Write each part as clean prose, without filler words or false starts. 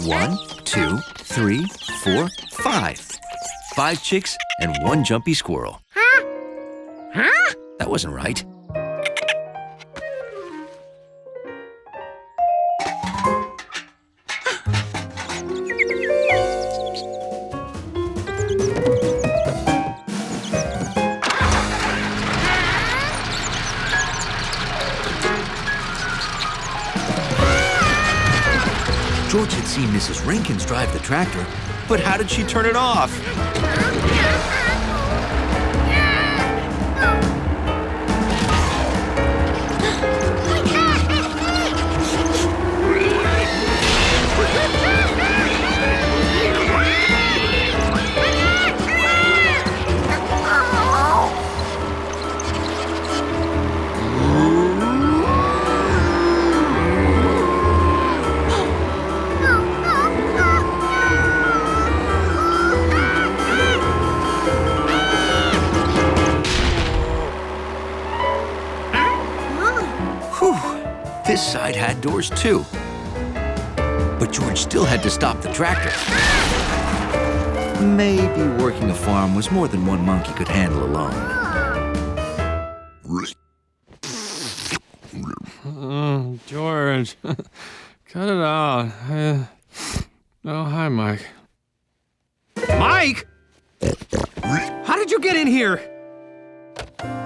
1, 2, 3, 4, 5. 5 chicks and 1 jumpy squirrel. Huh? That wasn't right. George had seen Mrs. Rankins drive the tractor, but how did she turn it off? This side had doors too. But George still had to stop the tractor. Maybe working a farm was more than one monkey could handle alone. George, cut it out. Oh, hi, Mike. Mike? How did you get in here?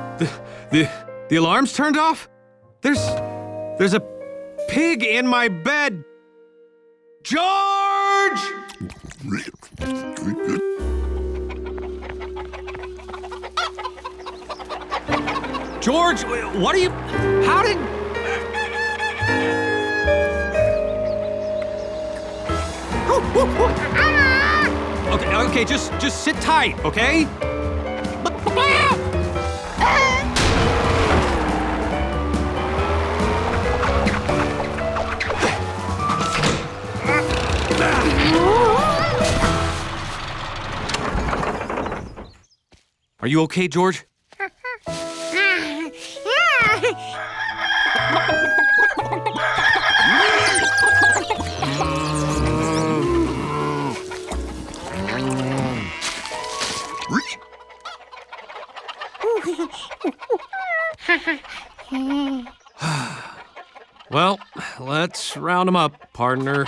The alarm's turned off? There's a pig in my bed. George! George, what are you... How did... Okay, just sit tight, okay? Are you okay, George? Well, let's round them up, partner.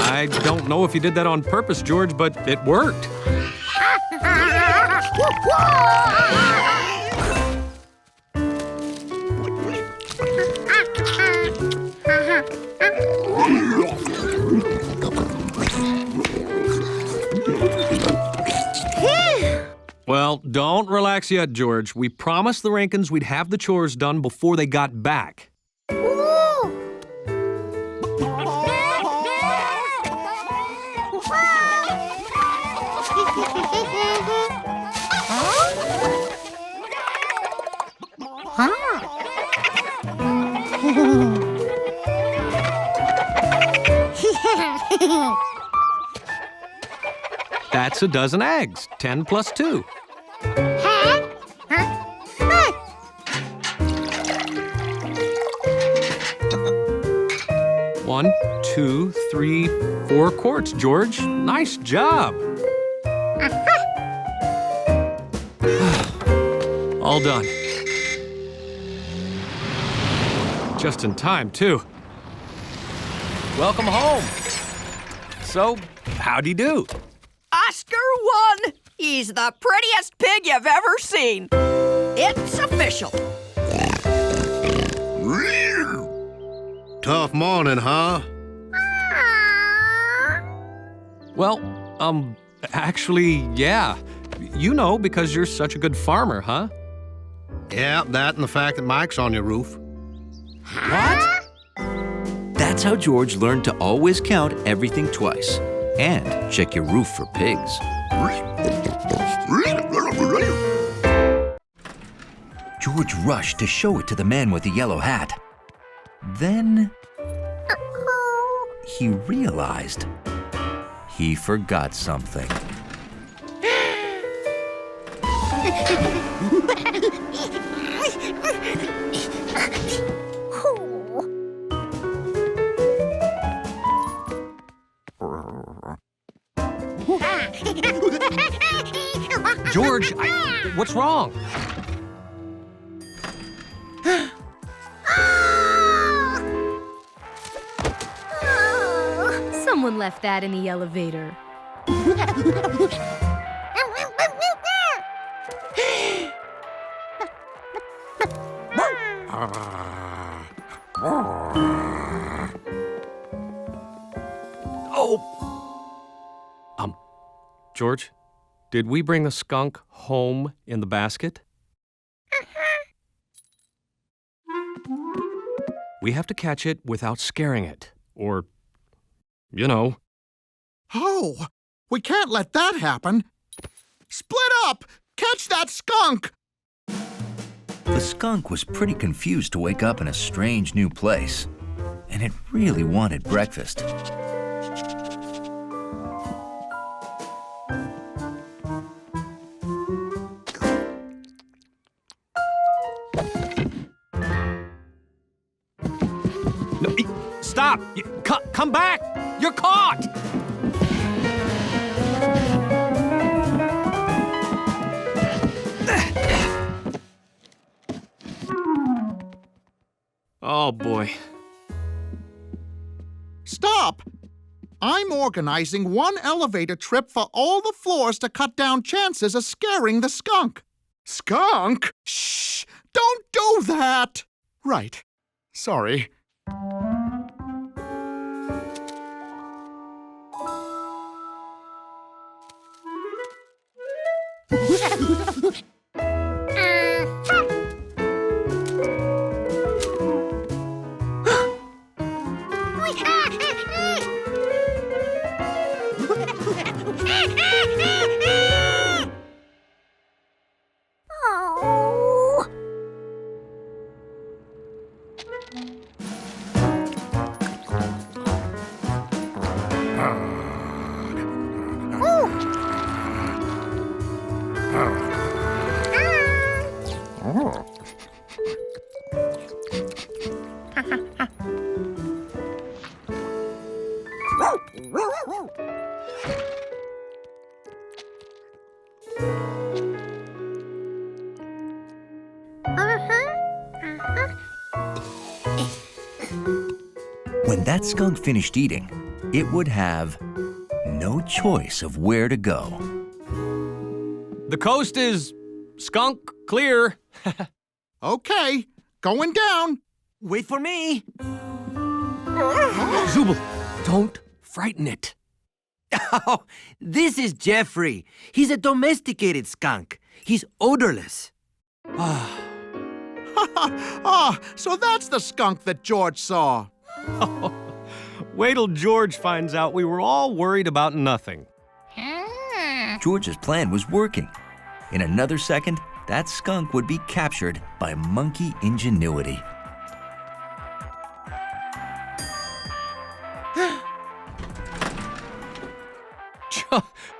I don't know if you did that on purpose, George, but it worked. Well, don't relax yet, George. We promised the Rankins we'd have the chores done before they got back. That's a dozen eggs. 10 plus 2. One, 2, 3, 4 quarts, George. Nice job. All done. Just in time, too. Welcome home. So, how'd he do? Oscar won! He's the prettiest pig you've ever seen. It's official. Tough morning, huh? Well, actually, yeah. You know, because you're such a good farmer, huh? Yeah, that and the fact that Mike's on your roof. What? That's how George learned to always count everything twice and check your roof for pigs. George rushed to show it to the man with the yellow hat. Then he realized he forgot something. George, what's wrong? Someone left that in the elevator. Oh! George, did we bring the skunk home in the basket? We have to catch it without scaring it, or, you know. Oh, we can't let that happen. Split up! Catch that skunk! The skunk was pretty confused to wake up in a strange new place, and it really wanted breakfast. No, stop! Come back! You're caught! Oh, boy. Stop! I'm organizing one elevator trip for all the floors to cut down chances of scaring the skunk. Skunk? Shh! Don't do that! Right. Sorry. When that skunk finished eating, it would have no choice of where to go. The coast is skunk clear. Okay, going down. Wait for me. Zubul, don't frighten it. Oh, this is Jeffrey. He's a domesticated skunk. He's odorless. Ah, so that's the skunk that George saw. Wait till George finds out we were all worried about nothing. George's plan was working. In another second, that skunk would be captured by monkey ingenuity.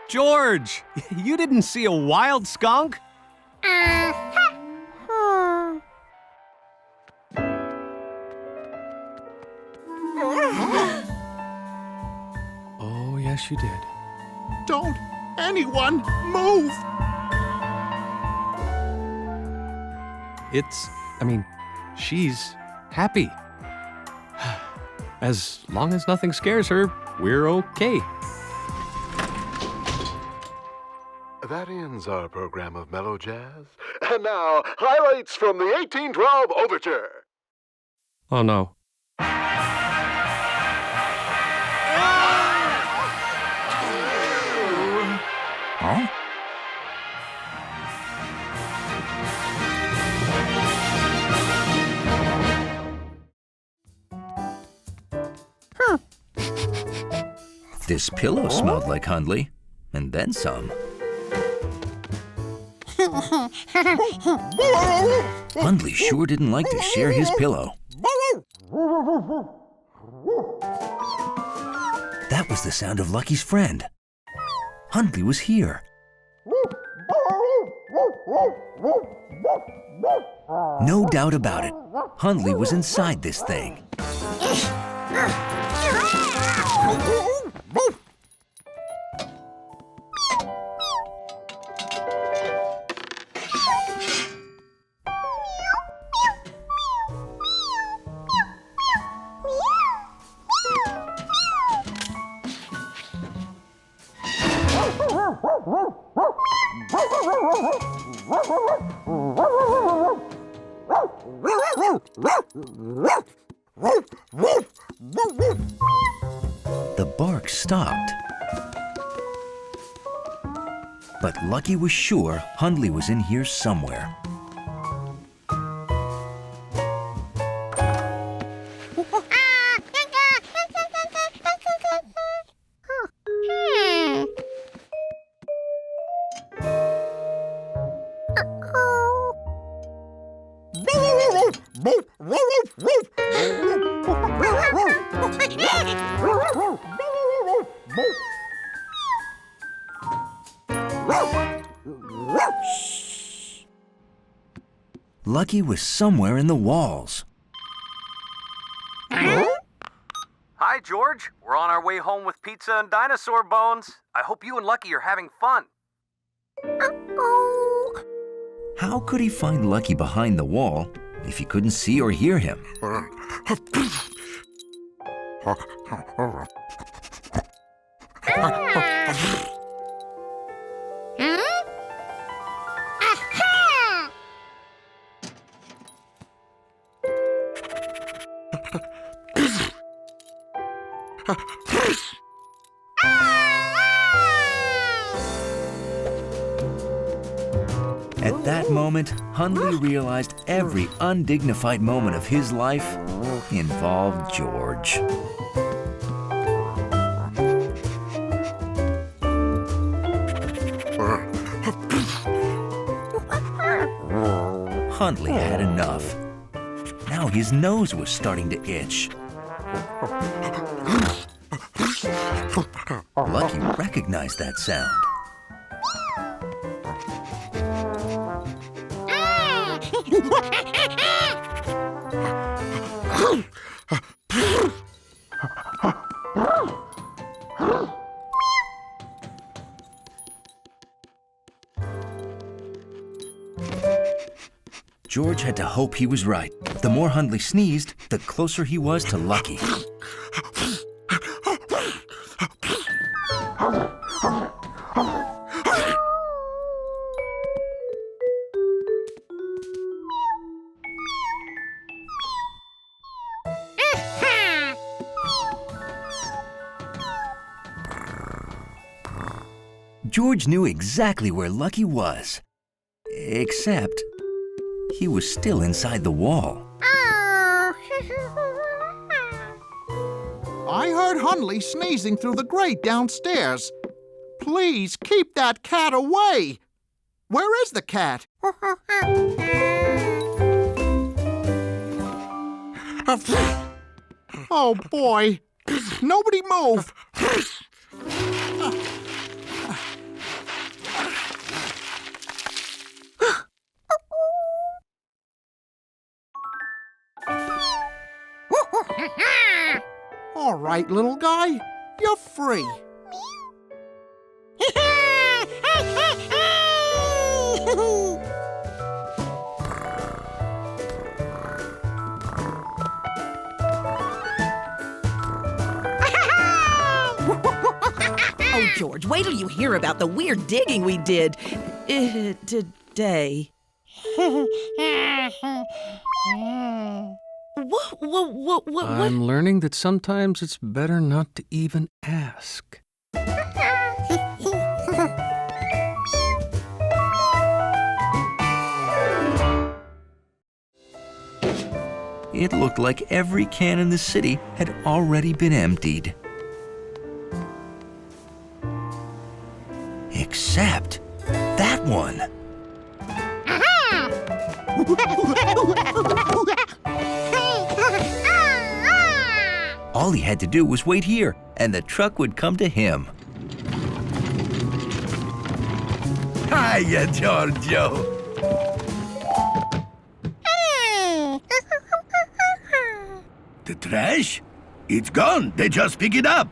George, you didn't see a wild skunk? Oh, yes, you did. Don't anyone move! She's happy. As long as nothing scares her, we're okay. That ends our program of mellow jazz. And now, highlights from the 1812 Overture. Oh, no. Huh? This pillow smelled like Hundley, and then some. Hundley sure didn't like to share his pillow. That was the sound of Lucky's friend. Hundley was here. No doubt about it, Hundley was inside this thing. The bark stopped. But Lucky was sure Hundley was in here somewhere. Lucky was somewhere in the walls. Hi, George. We're on our way home with pizza and dinosaur bones. I hope you and Lucky are having fun. How could he find Lucky behind the wall if he couldn't see or hear him? At that moment, Hundley realized every undignified moment of his life involved George. Hundley had enough. Now his nose was starting to itch. Lucky recognized that sound. George had to hope he was right. The more Hundley sneezed, the closer he was to Lucky. George knew exactly where Lucky was, except he was still inside the wall. I heard Hundley sneezing through the grate downstairs. Please keep that cat away. Where is the cat? Oh, boy. Nobody move. All right, little guy, you're free. Oh, George, wait till you hear about the weird digging we did today. What? I'm learning that sometimes it's better not to even ask. It looked like every can in the city had already been emptied. Except that one. All he had to do was wait here, and the truck would come to him. Hiya, Giorgio. The trash? It's gone. They just pick it up.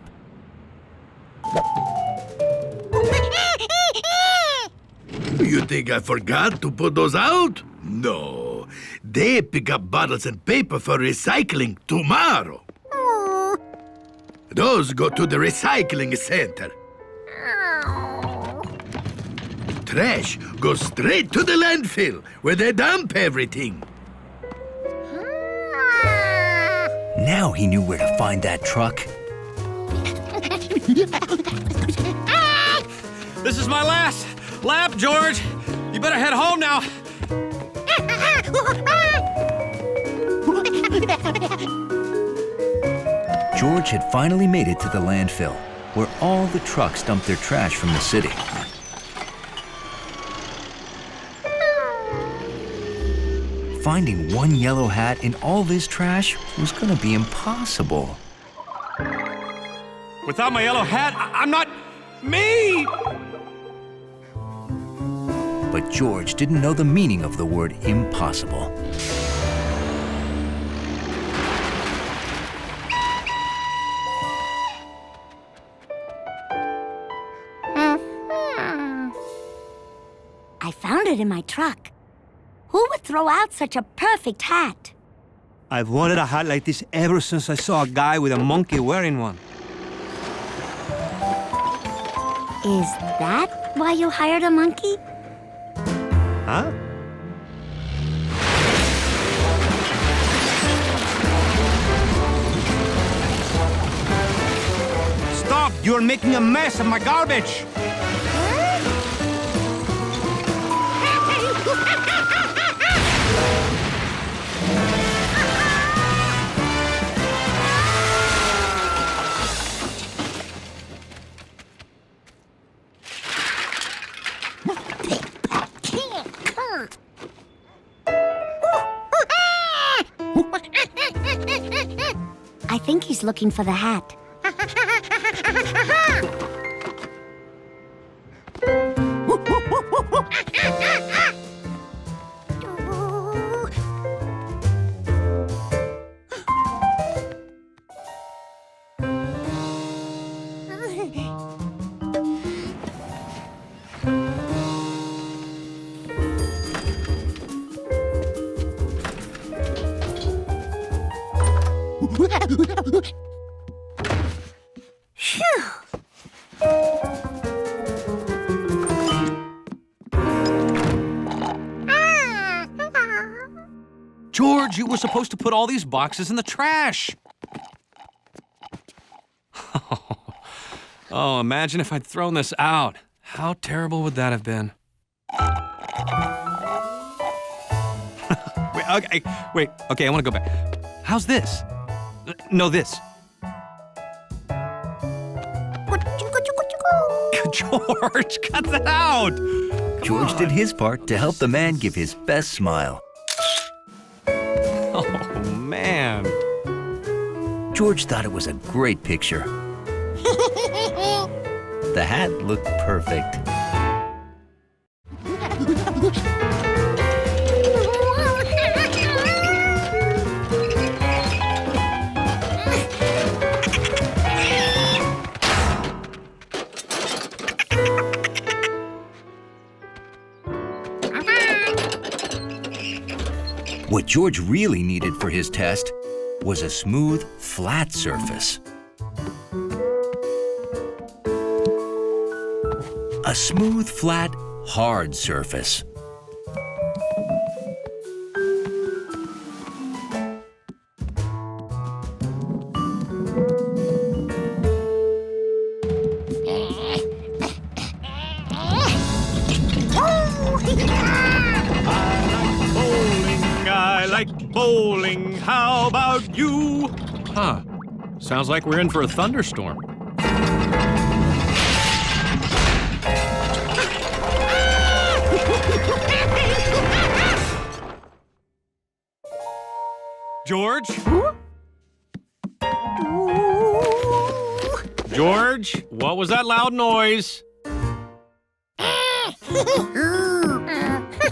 You think I forgot to put those out? No. They pick up bottles and paper for recycling tomorrow. Those go to the recycling center. Trash goes straight to the landfill where they dump everything. Now he knew where to find that truck. This is my last lap, George. You better head home now. George had finally made it to the landfill, where all the trucks dumped their trash from the city. Finding one yellow hat in all this trash was gonna be impossible. Without my yellow hat, I'm not me! But George didn't know the meaning of the word impossible. I found it in my truck. Who would throw out such a perfect hat? I've wanted a hat like this ever since I saw a guy with a monkey wearing one. Is that why you hired a monkey? Huh? Stop! You're making a mess of my garbage! I think he's looking for the hat. George, you were supposed to put all these boxes in the trash. Oh, imagine if I'd thrown this out. How terrible would that have been? Wait, okay, I want to go back. How's this? No, this. George, cut that out! George did his part to help the man give his best smile. Oh, man. George thought it was a great picture. The hat looked perfect. What George really needed for his test was a smooth, flat surface. A smooth, flat, hard surface. I like bowling. How about you? Huh. Sounds like we're in for a thunderstorm. George? George, what was that loud noise?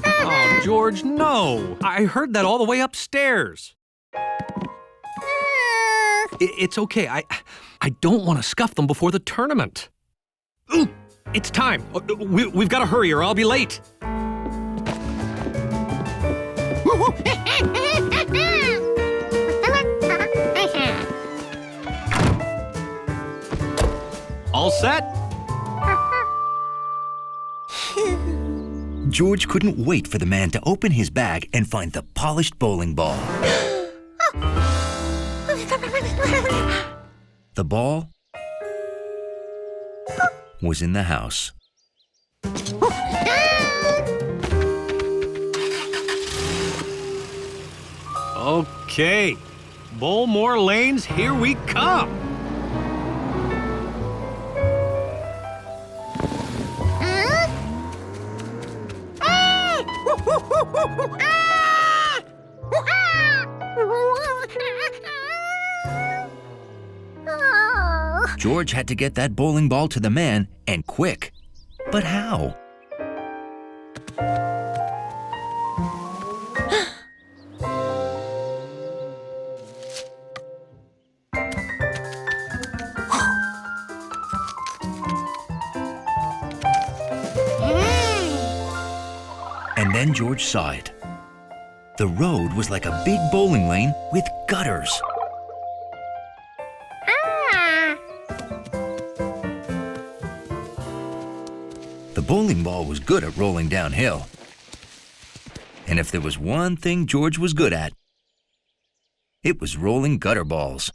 Oh, George, no! I heard that all the way upstairs. It's okay. I don't want to scuff them before the tournament. Ooh, it's time. We've got to hurry or I'll be late. All set? George couldn't wait for the man to open his bag and find the polished bowling ball. The ball was in the house. Okay. Bowl more lanes, here we come. George had to get that bowling ball to the man, and quick. But how? And then George saw it. The road was like a big bowling lane with gutters. The bowling ball was good at rolling downhill. And if there was one thing George was good at, it was rolling gutter balls.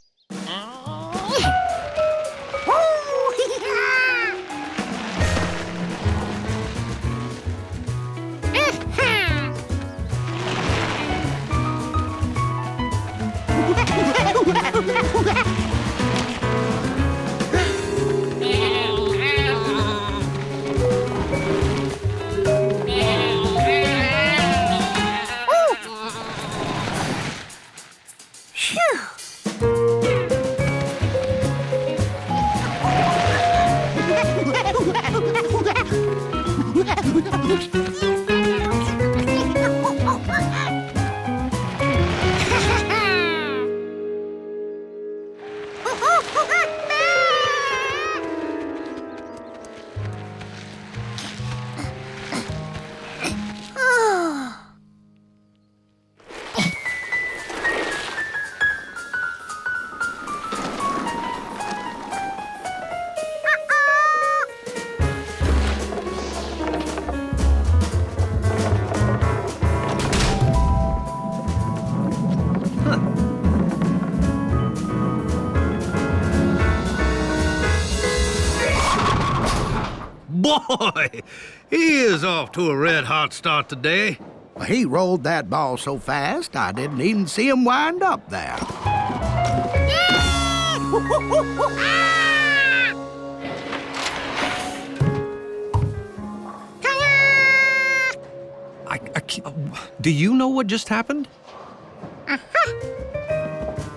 Boy, he is off to a red-hot start today. He rolled that ball so fast, I didn't even see him wind up there. Do you know what just happened?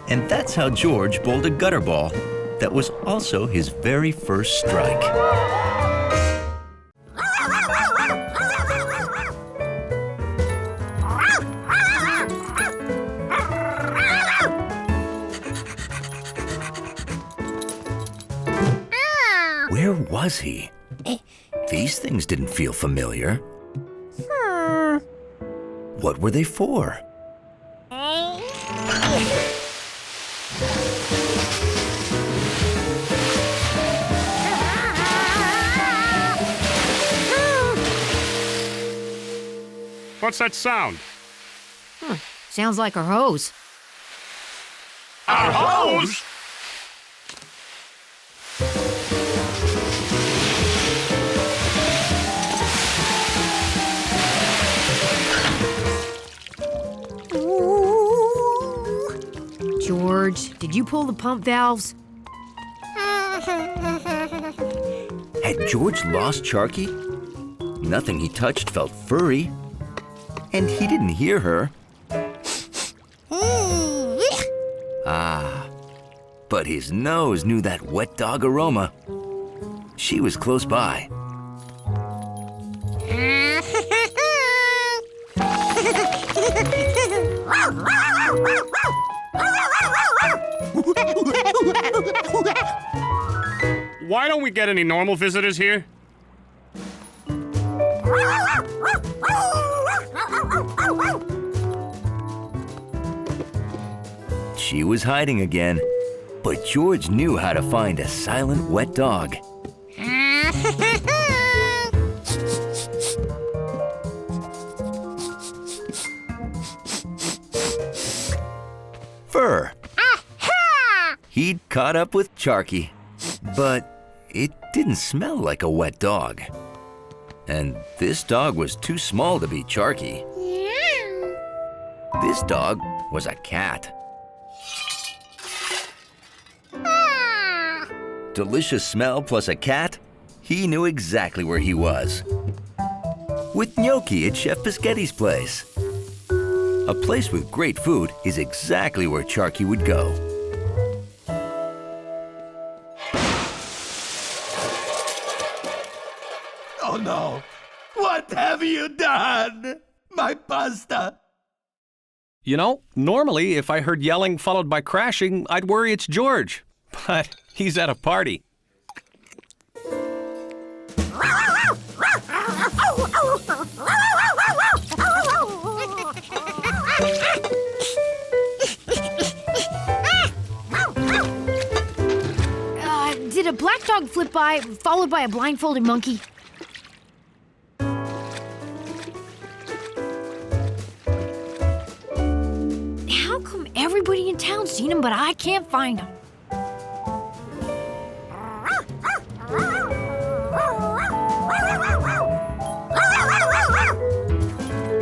And that's how George bowled a gutter ball that was also his very first strike. Where was he? These things didn't feel familiar. What were they for? What's that sound? Sounds like a hose. Our hose? George, did you pull the pump valves? Had George lost Sharky? Nothing he touched felt furry. And he didn't hear her. Ah, but his nose knew that wet dog aroma. She was close by. Why don't we get any normal visitors here? She was hiding again, but George knew how to find a silent, wet dog. Fur. He'd caught up with Charky, but it didn't smell like a wet dog. And this dog was too small to be Charky. This dog was a cat. Delicious smell plus a cat, he knew exactly where he was. With gnocchi at Chef Bischetti's place. A place with great food is exactly where Charky would go. Oh no! What have you done? My pasta! You know, normally if I heard yelling followed by crashing, I'd worry it's George. But he's at a party. Did a black dog flip by, followed by a blindfolded monkey? How come everybody in town's seen him, but I can't find him?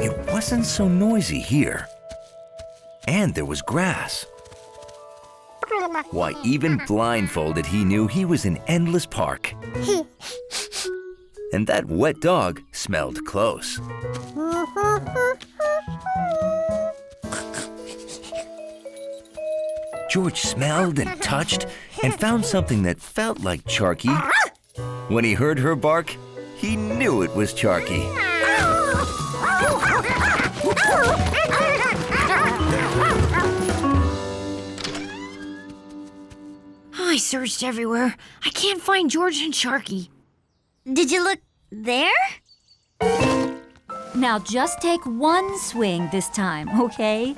It wasn't so noisy here. And there was grass. Why, even blindfolded, he knew he was in Endless Park. And that wet dog smelled close. George smelled and touched and found something that felt like Charky. When he heard her bark, he knew it was Charky. I searched everywhere. I can't find George and Sharky. Did you look there? Now just take one swing this time, okay?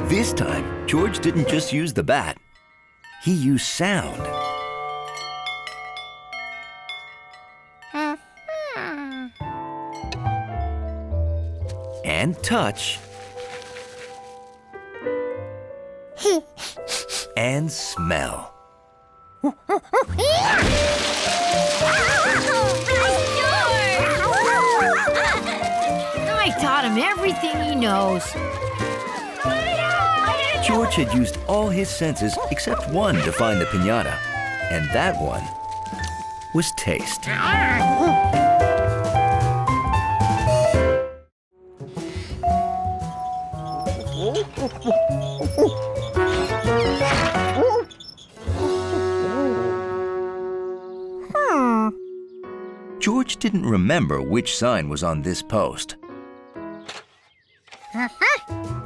This time, George didn't just use the bat. He used sound. And touch. And smell. I taught him everything he knows. George had used all his senses except one to find the piñata, and that one was taste. George didn't remember which sign was on this post.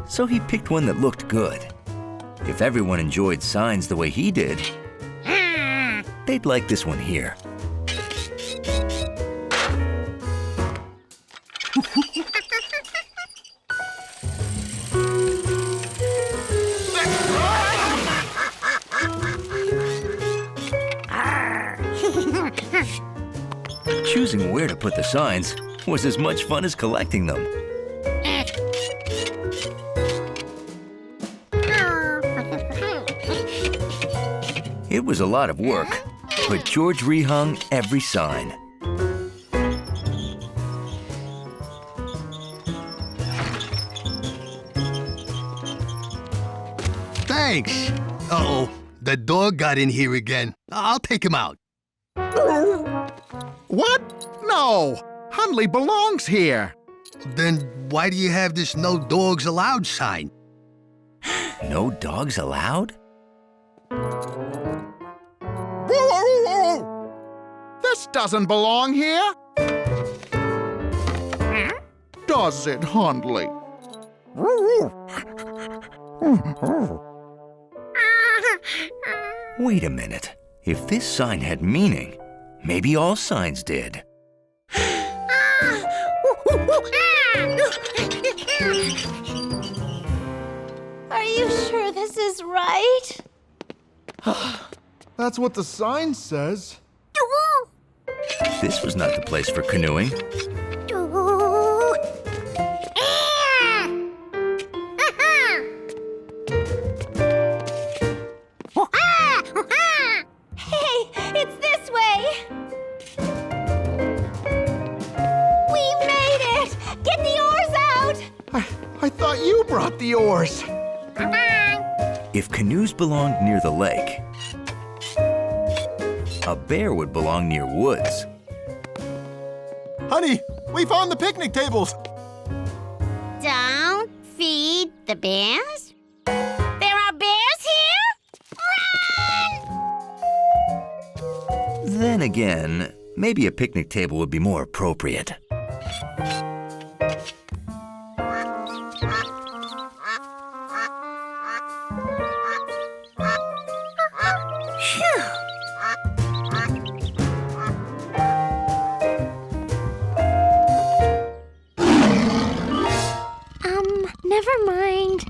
So he picked one that looked good. If everyone enjoyed signs the way he did, they'd like this one here. Choosing where to put the signs was as much fun as collecting them. It was a lot of work, but George rehung every sign. Thanks. Uh-oh, the dog got in here again. I'll take him out. What? No! Hundley belongs here. Then why do you have this no dogs allowed sign? No dogs allowed? This doesn't belong here. Does it, Hundley? Wait a minute. If this sign had meaning, maybe all signs did. Are you sure this is right? That's what the sign says. This was not the place for canoeing. Hey, it's this way! We made it! Get the oars out! I thought you brought the oars. If canoes belonged near the lake, a bear would belong near woods. Honey, we found the picnic tables. Don't feed the bears? There are bears here? Run! Then again, maybe a picnic table would be more appropriate. Never mind.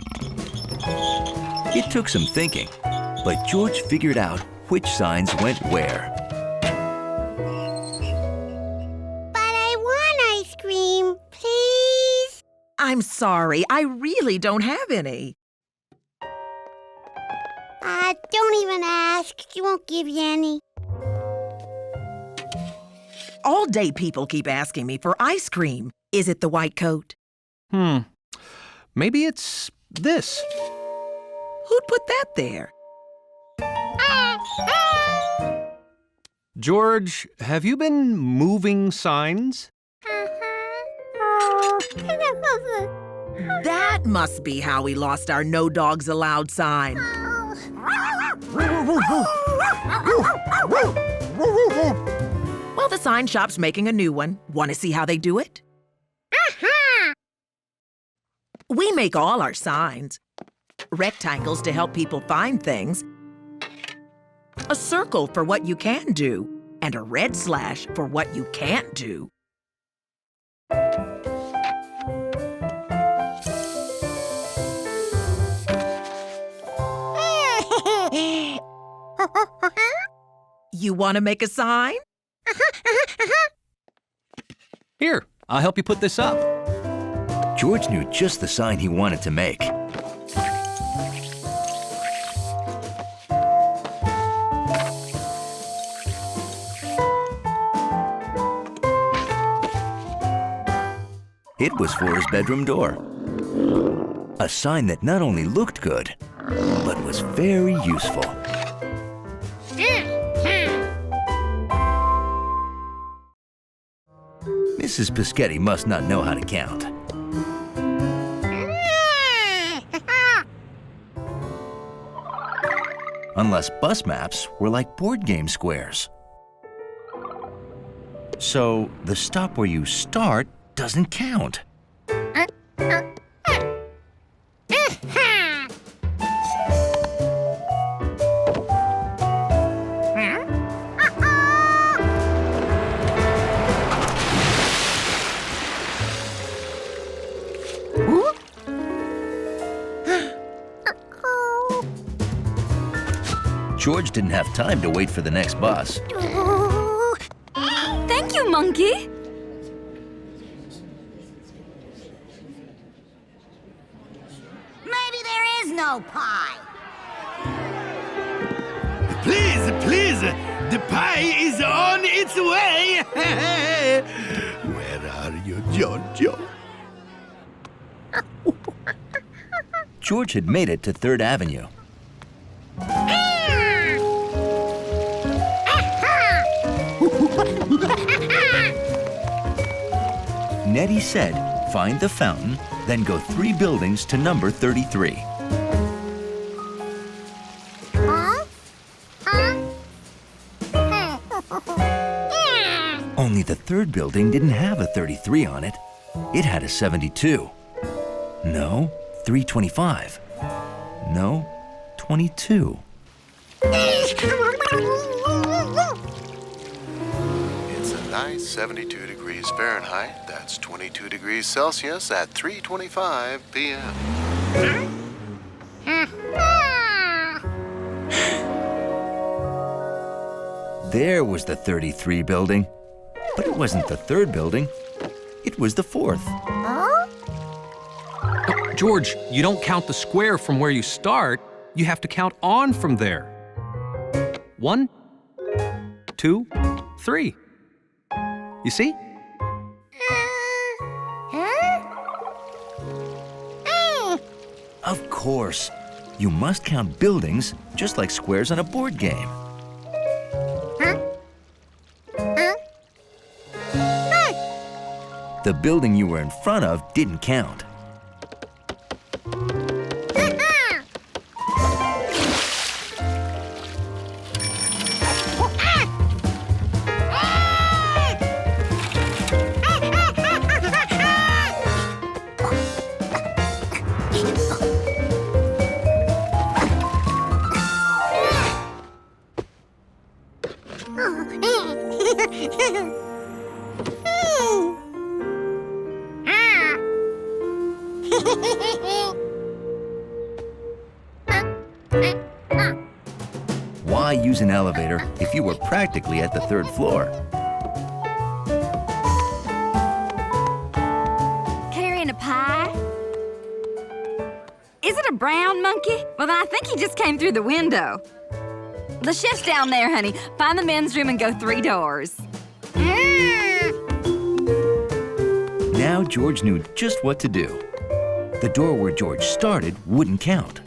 It took some thinking, but George figured out which signs went where. But I want ice cream, please. I'm sorry, I really don't have any. Don't even ask. She won't give you any. All day people keep asking me for ice cream. Is it the white coat? Maybe it's this. Who'd put that there? George, have you been moving signs? That must be how we lost our no dogs allowed sign. Well, the sign shop's making a new one. Want to see how they do it? We make all our signs. Rectangles to help people find things. A circle for what you can do. And a red slash for what you can't do. You want to make a sign? Here, I'll help you put this up. George knew just the sign he wanted to make. It was for his bedroom door. A sign that not only looked good, but was very useful. Mrs. Pischetti must not know how to count. Unless bus maps were like board game squares. So the stop where you start doesn't count. George didn't have time to wait for the next bus. Thank you, Monkey. Maybe there is no pie. Please, please, the pie is on its way. Where are you, Giorgio? George had made it to 3rd Avenue. Nettie said, find the fountain, then go 3 buildings to number 33. the third building didn't have a 33 on it. It had a 72. No, 325. No, 22. It's a nice 72 degrees Fahrenheit. That's 22 degrees Celsius at 3:25 p.m. There was the 33 building. But it wasn't the third building. It was the fourth. George, you don't count the square from where you start. You have to count on from there. 1, 2, 3. You see? Of course. You must count buildings just like squares on a board game. The building you were in front of didn't count. Why use an elevator if you were practically at the third floor? Carrying a pie? Is it a brown monkey? Well, then I think he just came through the window. The chef's down there, honey. Find the men's room and go 3 doors. Now George knew just what to do. The door where George started wouldn't count.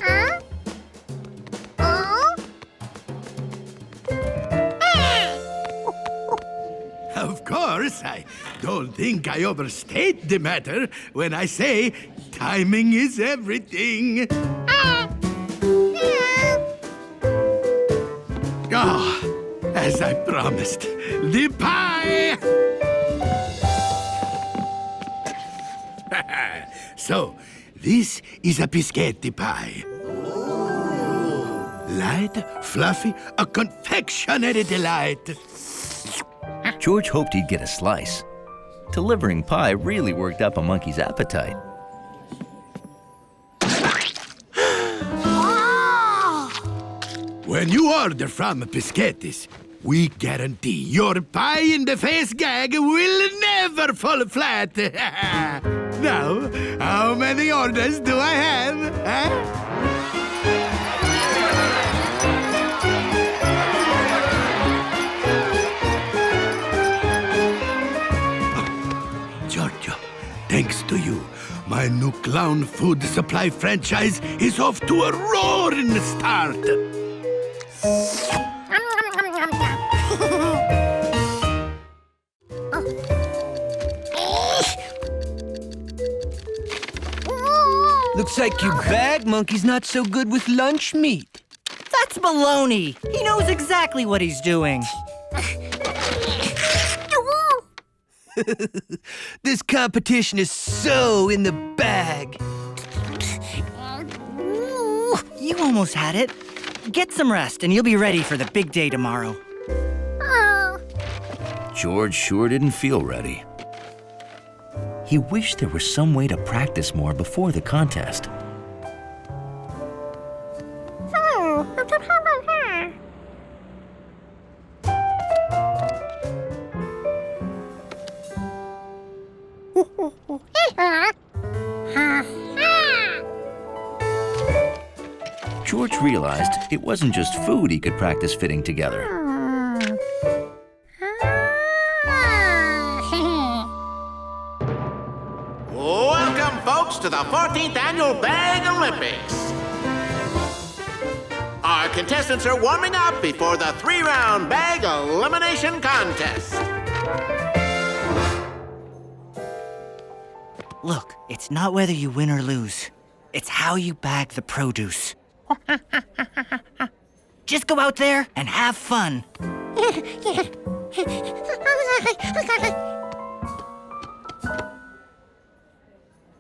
Of course, I don't think I overstate the matter when I say timing is everything. Oh, as I promised, the pie! So, this is a biscotti pie. Light, fluffy, a confectionery delight. George hoped he'd get a slice. Delivering pie really worked up a monkey's appetite. When you order from Piscettis, we guarantee your pie-in-the-face gag will never fall flat. Now, how many orders do I have? Giorgio, thanks to you, my new clown food supply franchise is off to a roaring start. Looks like your bag monkey's not so good with lunch meat. That's baloney. He knows exactly what he's doing. This competition is so in the bag. You almost had it. Get some rest and you'll be ready for the big day tomorrow. George sure didn't feel ready. He wished there was some way to practice more before the contest. George realized it wasn't just food he could practice fitting together. Welcome, folks, to the 14th Annual Bag Olympics. Our contestants are warming up before the 3-round bag elimination contest. Look, it's not whether you win or lose. It's how you bag the produce. Just go out there and have fun.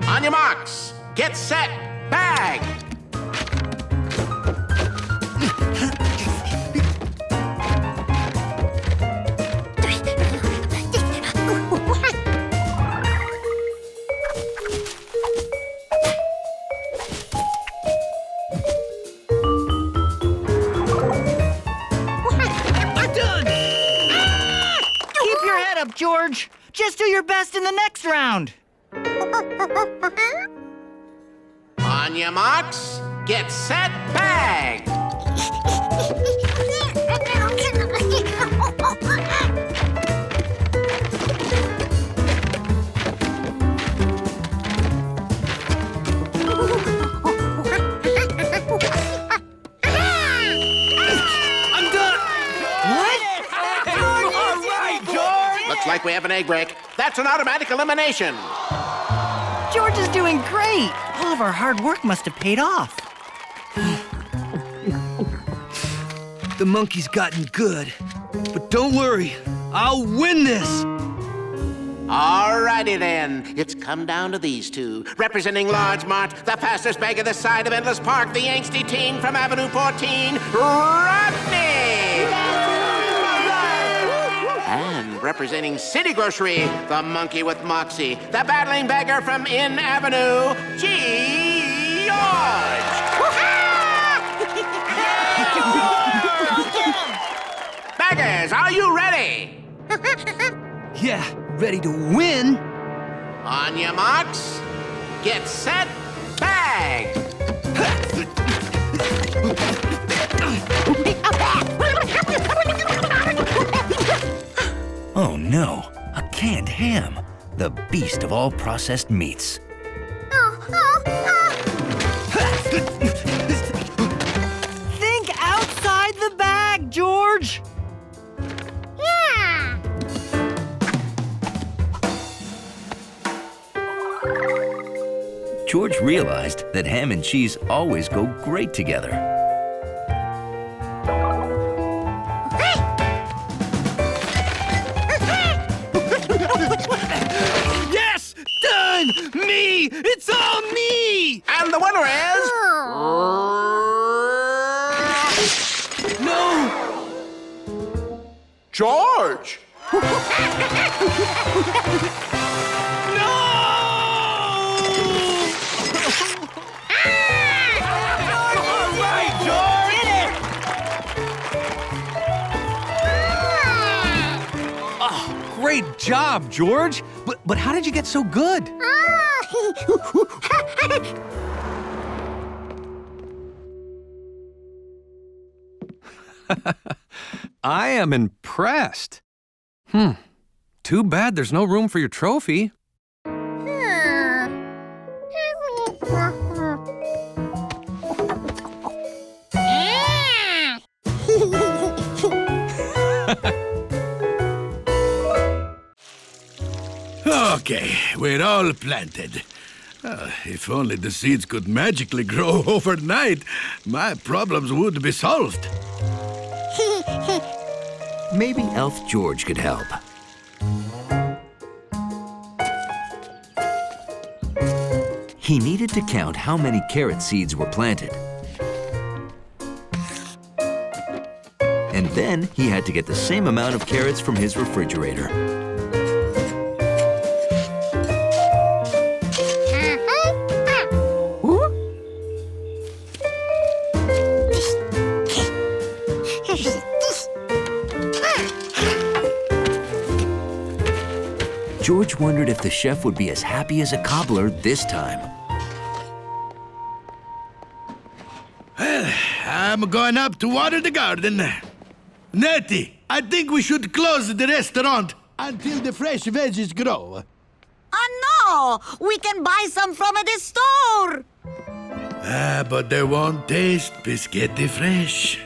On your marks, get set, bag! Keep your head up, George. Just do your best in the next round. On your marks, get set, bag! I'm done! What? All right, George! Looks like we have an egg break. That's an automatic elimination. George is doing great. All of our hard work must have paid off. The monkey's gotten good. But don't worry, I'll win this! Alrighty then, it's come down to these two. Representing Largemont, the fastest bag of the side of Endless Park, the angsty teen from Avenue 14, Rodney! And representing City Grocery, the monkey with moxie, the battling beggar from In Avenue, George! Baggers, are you ready? Yeah, ready to win? On your marks, get set, bag! Oh no, a canned ham. The beast of all processed meats. Think outside the bag, George. Yeah. George realized that ham and cheese always go great together. Yes! Done! Me! It's all me! And the winner is... No! George! Great job, George. But how did you get so good? I am impressed. Too bad there's no room for your trophy. Okay, we're all planted. If only the seeds could magically grow overnight, my problems would be solved. Maybe Elf George could help. He needed to count how many carrot seeds were planted. And then he had to get the same amount of carrots from his refrigerator. George wondered if the chef would be as happy as a cobbler this time. Well, I'm going up to water the garden. Nettie, I think we should close the restaurant until the fresh veggies grow. Oh, no! We can buy some from the store! But they won't taste biscotti fresh.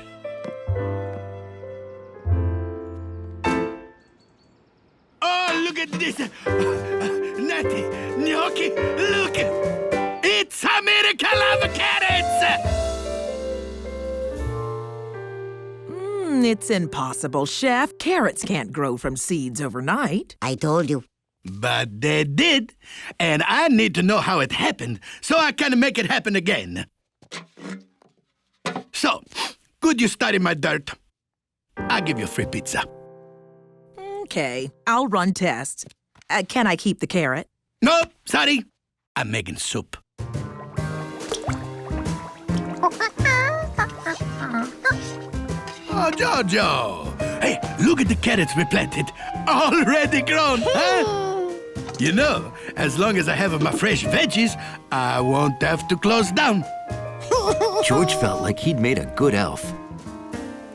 Oh, look at this! Natty, gnocchi, look! It's a miracle of carrots! It's impossible, Chef. Carrots can't grow from seeds overnight. I told you. But they did, and I need to know how it happened so I can make it happen again. So, could you study my dirt? I'll give you free pizza. Okay, I'll run tests. Can I keep the carrot? No, sorry. I'm making soup. Oh, Jojo! Hey, look at the carrots we planted. Already grown, huh? You know, as long as I have my fresh veggies, I won't have to close down. George felt like he'd made a good elf.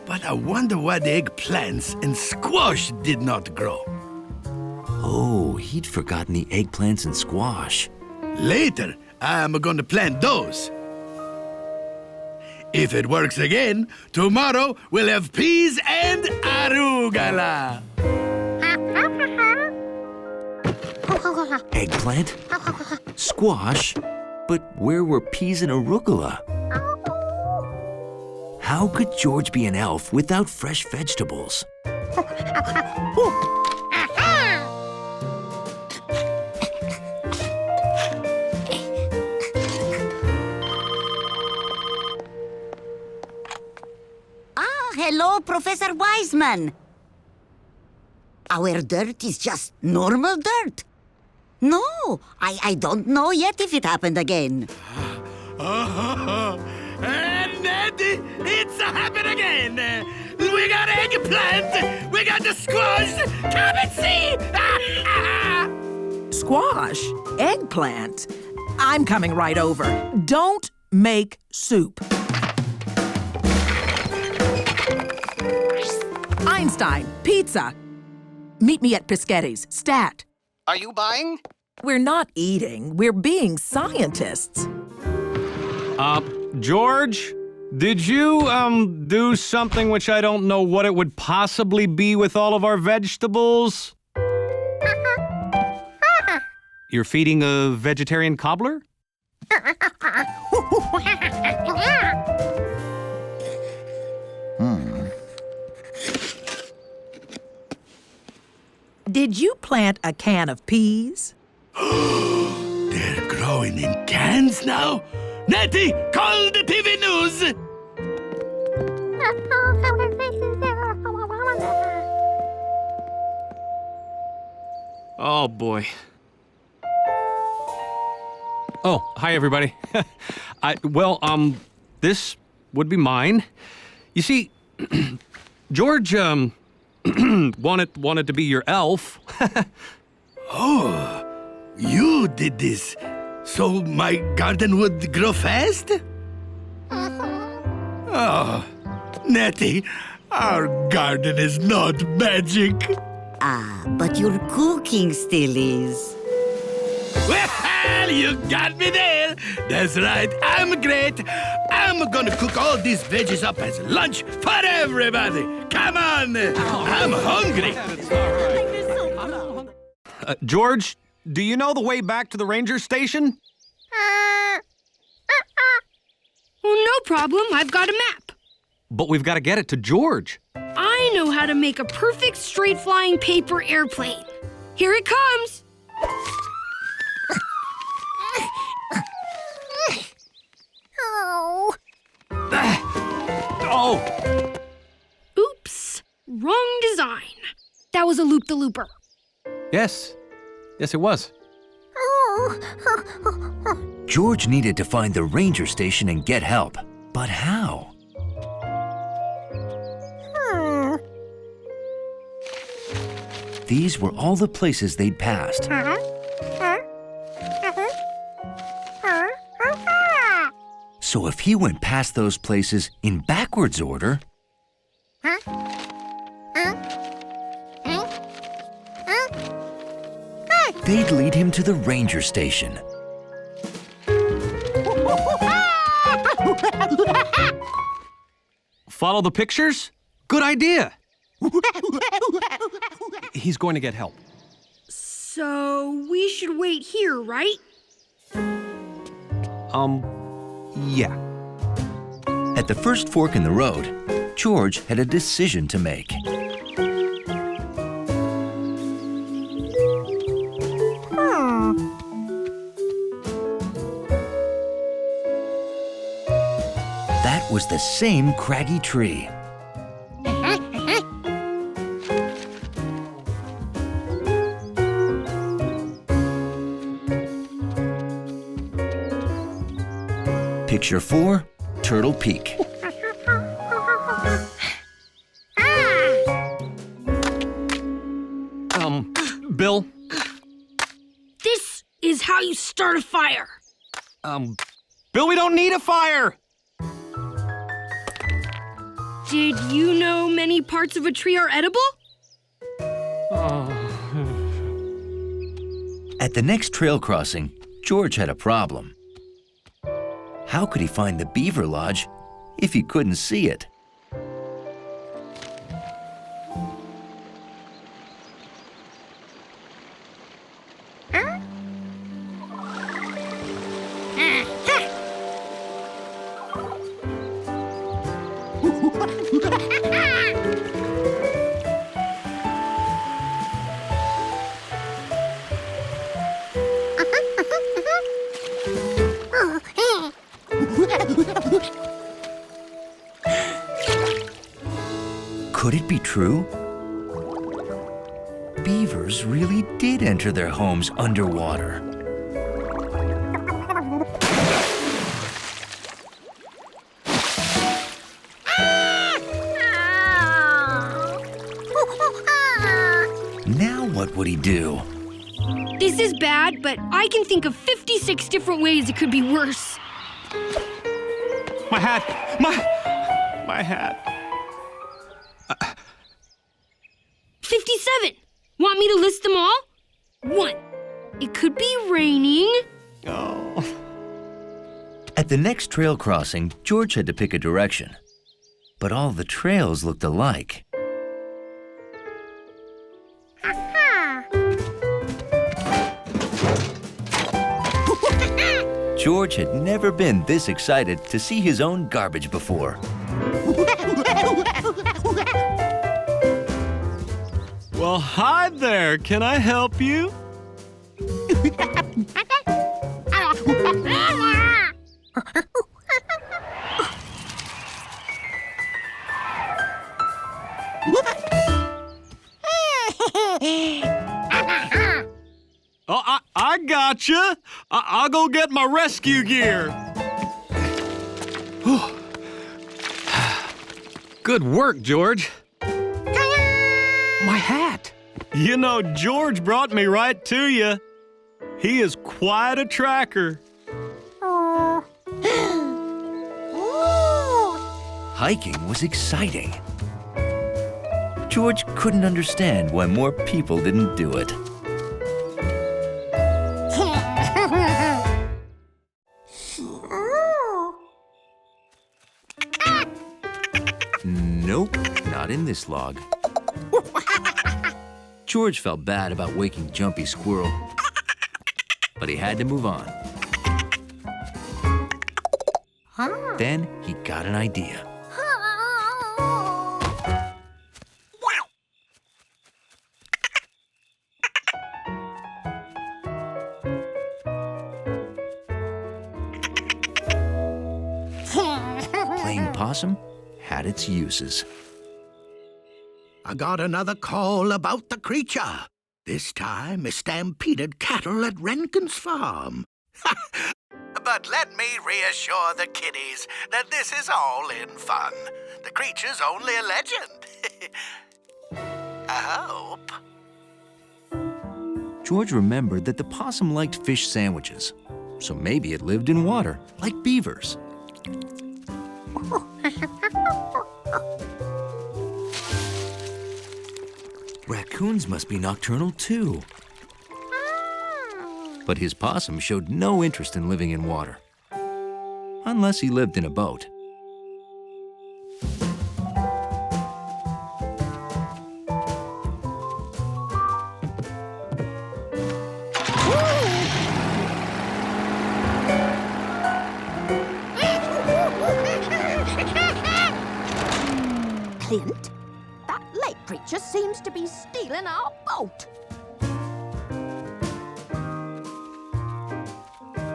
But I wonder why the eggplants and squash did not grow. Oh, he'd forgotten the eggplants and squash. Later, I'm going to plant those. If it works again, tomorrow we'll have peas and arugula. Eggplant? Squash? But where were peas and arugula? How could George be an elf without fresh vegetables? Hello, Professor Wiseman. Our dirt is just normal dirt. No, I don't know yet if it happened again. And Nettie, it's happened again. We got eggplant. We got the squash. Come and see. Squash? Eggplant? I'm coming right over. Don't make soup. Einstein, pizza. Meet me at Pischetti's, Stat. Are you buying? We're not eating. We're being scientists. George, did you, do something which I don't know what it would possibly be with all of our vegetables? You're feeding a vegetarian cobbler? Did you plant a can of peas? They're growing in cans now? Nettie, call the TV news! Oh, boy. Oh, hi, everybody. This would be mine. You see, George, wanted to be your elf. Oh, you did this so my garden would grow fast? Oh, Nettie, our garden is not magic. Ah, but your cooking still is. Well, you got me there. That's right, I'm great. I'm gonna cook all these veggies up as lunch for everybody. Come on, I'm hungry. George, do you know the way back to the ranger station? Well, no problem. I've got a map. But we've got to get it to George. I know how to make a perfect straight-flying paper airplane. Here it comes. Oh! Oops. Wrong design. That was a loop-the-looper. Yes, it was. George needed to find the ranger station and get help. But how? These were all the places they'd passed. So if he went past those places in backwards order, they'd lead him to the ranger station. Follow the pictures? Good idea. He's going to get help. So we should wait here, right? Yeah. At the first fork in the road, George had a decision to make. That was the same craggy tree. Picture 4, Turtle Peak. Bill? This is how you start a fire. Bill, we don't need a fire! Did you know many parts of a tree are edible? At the next trail crossing, George had a problem. How could he find the beaver lodge if he couldn't see it? Could it be true? Beavers really did enter their homes underwater. Now what would he do? This is bad, but I can think of 56 different ways it could be worse. My hat! My hat! 57! Want me to list them all? 1. It could be raining. Oh. At the next trail crossing, George had to pick a direction. But all the trails looked alike. George had never been this excited to see his own garbage before. Well, hi there. Can I help you? Oh, I gotcha. I'll go get my rescue gear. Good work, George. My hat. You know, George brought me right to you. He is quite a tracker. Hiking was exciting. George couldn't understand why more people didn't do it. Nope, not in this log. George felt bad about waking Jumpy Squirrel, but he had to move on. Then he got an idea. Playing possum had its uses. I got another call about the creature. This time, a stampeded cattle at Renkin's farm. But let me reassure the kiddies that this is all in fun. The creature's only a legend. I hope. George remembered that the possum liked fish sandwiches, so maybe it lived in water, like beavers. Raccoons must be nocturnal too. But his possum showed no interest in living in water, unless he lived in a boat. Clint. That lake creature seems to be stealing our boat.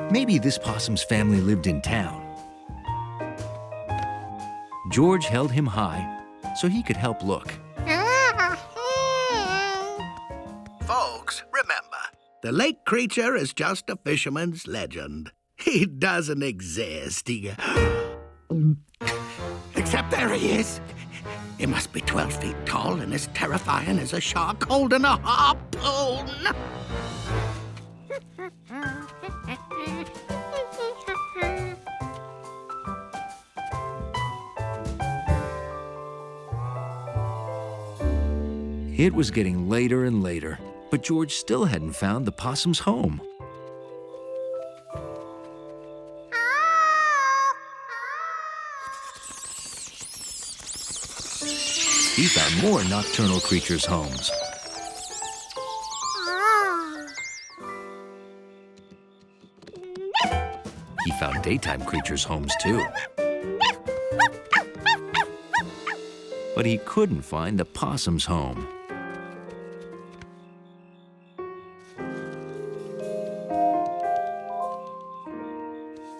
Maybe this possum's family lived in town. George held him high so he could help look. Folks, remember, the lake creature is just a fisherman's legend. He doesn't exist. Except there he is. He must be 12 feet tall and as terrifying as a shark holding a harpoon. It was getting later and later, but George still hadn't found the possum's home. He found more nocturnal creatures' homes. He found daytime creatures' homes, too. But he couldn't find the possum's home.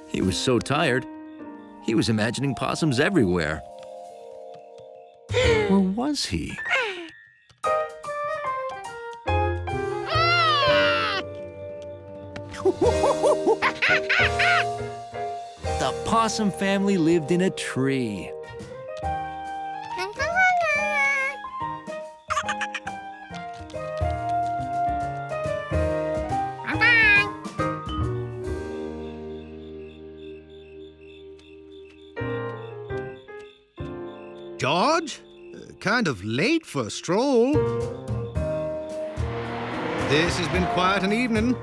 He was so tired, he was imagining possums everywhere. Or was he? The possum family lived in a tree. George? Kind of late for a stroll. This has been quite an evening.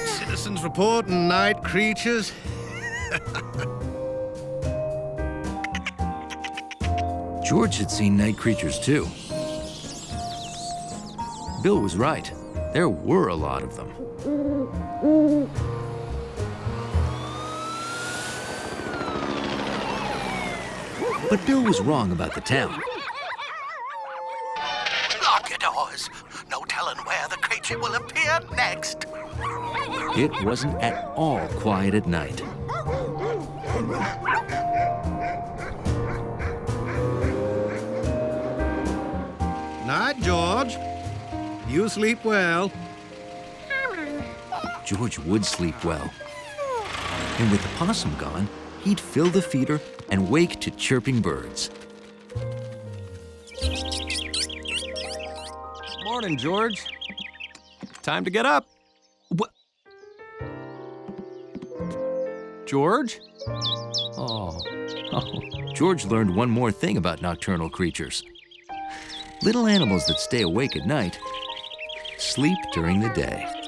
Citizens report and night creatures. George had seen night creatures, too. Bill was right. There were a lot of them. But Bill was wrong about the town. Lock your doors. No telling where the creature will appear next. It wasn't at all quiet at night. Night, George. You sleep well. George would sleep well. And with the possum gone, he'd fill the feeder and wake to chirping birds. Morning, George. Time to get up. What? George? Oh. George learned one more thing about nocturnal creatures. Little animals that stay awake at night sleep during the day.